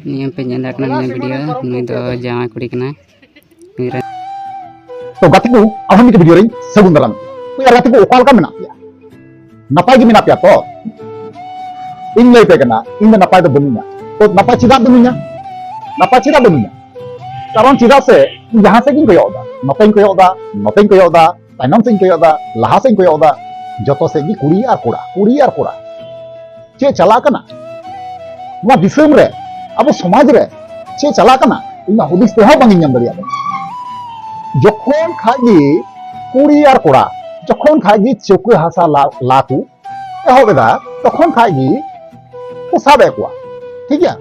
नियम पे जेंदा कना वीडियो नुई दो जामा कुड़ी कना तो गाते को अहम के वीडियो रे सगुन दाराम तो यार गाते को ओकाल का मेना पिया नपाय गे मेना पिया तो इन लay पे कना इन नपाय दो बनुना तो नपाय चिदा बनुना नपाय चिदा बनुना कारण चिदा से जहां से गिन कोयोदा नपाय कोयोदा नपाय कोयोदा ताइनम से कोयोदा लहा से कोयोदा जतो से गी कुड़ी और कोड़ा चे चला कना वा दिसम रे अब समाज रे चे चला कना इन हुदिस ते हो बांगी ñam दरिया जखन खागी कुड़ी और कोड़ा जखन खागी चौके हासा लाकू एहोबेदा तखन खागी को साबे को ठीक है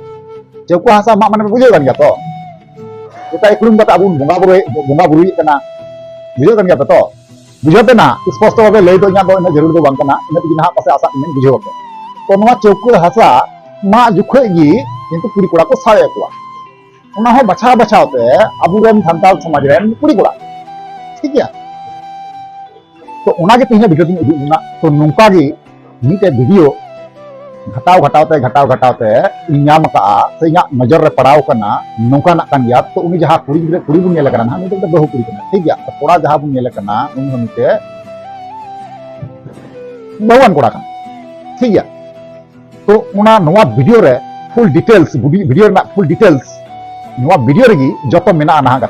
चौके हासा मा माने बुझे गन गया तो एटा इकुलुम कता अबुन बोंगा बुरुई कना बुझे गन गया तो बुझते ना स्पष्ट भावे लय दो ina दो जरूर दो बांग कना इन तिगिन हा पासे आसा इन बुझे होते तो नवा चौके हासा मा जुखे गी किंतु कुड़ी कोड़ा को साबे को उना हो बचाव ते अबुरेन सान्ताल समाज रेन कुड़ी कोड़ा ठीक है तो उना के तीन वीडियो दिन उदुना तो नोंका गी मीटे वीडियो घटाव ते इनाम का से इना नजर रे पड़ाव कना नोंका ना कान गया तो उनी जहां कुड़ी बुन नेल कना ना तो बहु कुड़ी कना ठीक है तो कोड़ा जहां बुन नेल कना उनी मीटे बहुवन कोड़ा कना ठीक है तो उना नवा वीडियो रे फुल डिटेल्स वीडियो ना फुल डिटेल्स नवा वीडियो रेगी जतो मेना ना गा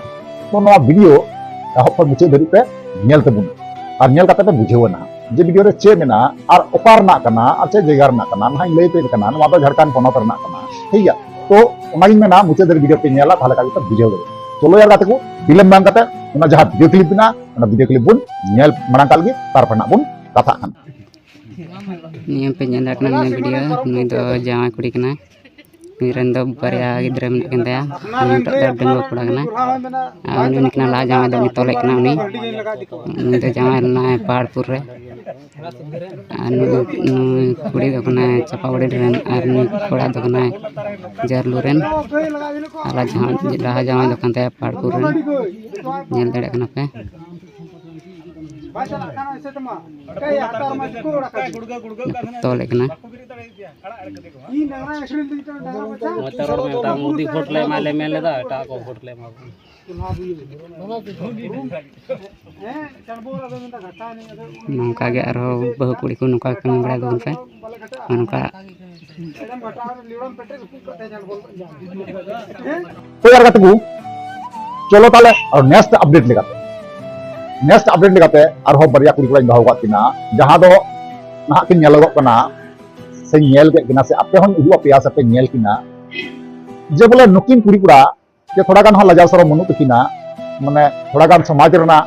तो नवा वीडियो एहब पर मुचे धरी पे नेल तबुन और नेल काते पे बुझेवना जे वीडियो रे चे मेना और ओकार ना कना और चे जगार ना कना ना लय पे कना नवा तो झारखंड पोनत रना कना ठीक है तो उनागिन मेना मुचे धरी वीडियो पे नेला थाले का तो बुझेव दे चलो यार गाते को फिल्म बांग काते उना जहां वीडियो क्लिप बिना उना वीडियो क्लिप बुन नेल मांग काल गे तार पना बुन कथा खान नियम पे जेंदा कना वीडियो नुई दो जामा कुड़ी कना मीरन दो बारिया गिद्रा में कंदा उन तो डंगो कोड़ा कना उन निकना ला जामा दो तोले कना उनी तो जामा ना पहाड़पुर रे कुड़ी दो कना चपावड़ी रेन और नी कोड़ा दो कना जरलू रेन आला जामा दो कंदा पहाड़पुर रेन नेल दड़े कना पे तोले कना मोदी फोटले माले मेले दा टा को फोटले मा नौका गे आरो बहु कुड़ी को नौका कमी बड़ा दोन पे नौका तो यार गाते को चलो ताले और नेक्स्ट अपडेट लेगाते और हो बरिया कुड़ी कोड़ा दहो गातिना जहां दो ना किन नेलगो कना से नेल के किना से आपे हन उदु आपे से नेल किना जे बोले नुकिन कुड़ी कोड़ा जे थोड़ा गान हो लजाव सरो मनु तकिना माने थोड़ा गान समाज रना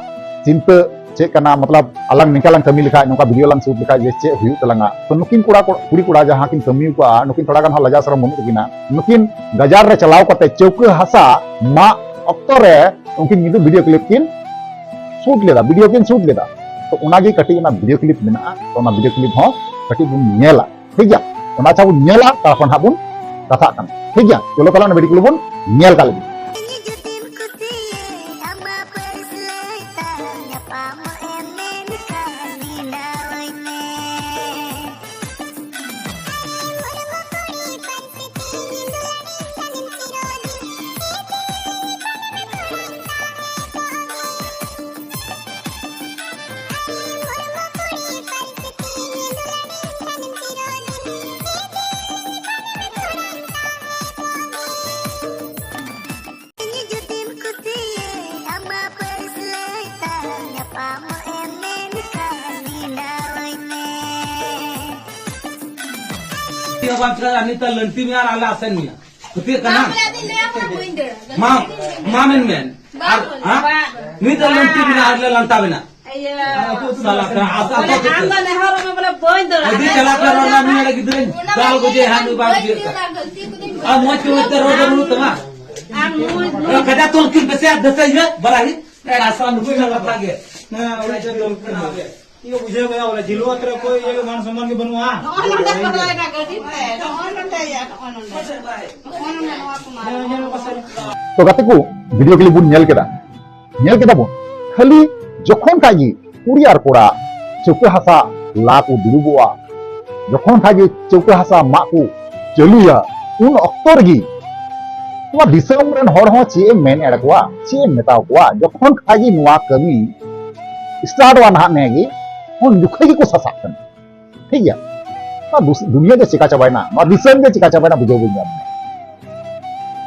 चिंता चे कना मतलब अलग निकालन कमी लिखा नोका वीडियो लंग शूट लिखा जे चे हुयु तलंगा तो नुकिन कुड़ी कोड़ा जहां किन कमी को नुकिन थोड़ा गान हो लजाव सरो मनु तकिना नुकिन गजार रे चलाव कते चौके हासा मा अक्तो रे उनकिन निदु वीडियो क्लिप किन शूट लेदा वीडियो किन शूट लेदा तो उनागी कटी ना वीडियो क्लिप मेना तो ना वीडियो क्लिप हो कटी बुन नेला ठीक है उना चा बुन नेला तारपन हाबुन कथा कन ठीक है चलो कला ना वीडियो क्लिप बुन नेल काल Anita lenti mi ar ala asen mi. Kutir kana. Mamen men. Ni ta lenti mi ar la lanta bina. Aku salah kana asa apa tu. Anda ne haro me bola boin do. Adi chala kara na mi lagi dren. Dal go je hanu ba je. A mo tu te ro ro tama. Kada tol kin bese dasa ye barahi. Asa nu ko la lage. Na ora je tol kana ave. ये बुझे गया वाला जिलो अत्र कोई ये मान सम्मान के बनवा तो गाते को वीडियो क्लिप बुन नेल केदा बुन खाली जखन कागी कुड़ी और कोड़ा चौके हासा ला को दुरुबुआ जखन खागी चौके हासा मा को चलुया उन अक्तर गी नवा दिसम रेन हर हो चे मेन एड़ कोआ चे मेता कोआ जखन खागी नवा कमी स्टार्ट वा ना नेगी उन जुखे की को ससाक कन ठीक गया दुनिया के चिका चबायना नवा दिसम के चिका चबायना बुझो बुझा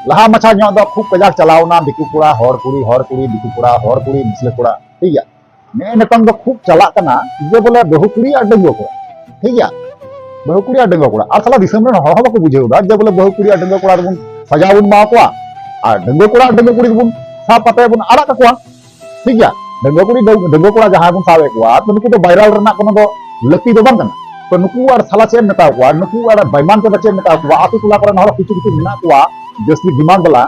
लहा मचा ᱧᱚᱜ ᱫᱚ खूब कजाक चलावना दिकु कुड़ा हर कुड़ी दिकु कुड़ा हर कुड़ी मुसले कुड़ा ठीक गया ने नेतंग दो खूब चलाक कना जे बोले बहु कुड़ी और डंगो कुड़ा ठीक गया बहु कुड़ी और डंगो कुड़ा और साला दिसम रे हर बाको बुझेउ दा जे बोले बहु कुड़ी और डंगो कुड़ा बन सजावुन मा कोआ और डंगो कुड़ा और डंगो कुड़ी बन सा पाते बन आड़ा कोआ ठीक गया डंगो कुड़ा जहां बन सावे कोआ तो नुकु तो वायरल रना कोनो दो लकी दो बन कना तो नुकु और साला चेन मेता कोआ नुकु और बैमान के बच्चे मेता कोआ आतु टोला करन हर किछु मेना कोआ जस्ती डिमांड वाला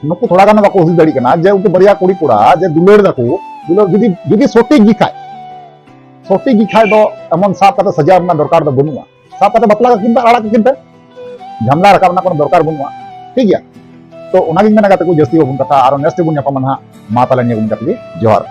नुकु थोड़ा गाना बाको हुई दड़ी कना जे उनको बरिया कुड़ी कुड़ा जे दुलेड़ दाको दुलेड़ जुदी जुदी सोटी गिखाय दो एमन साफ कते सजा रना दरकार दो बनुआ साफ कते बपला किनता आड़ा किनता झमला रकाबना कोनो दरकार बनुआ ठीक गया तो ओना गिन मेना कते को जस्ती बन कथा आरो नेक्स्ट बुन यापा मनहा मा ताला ने गुन कते जोहार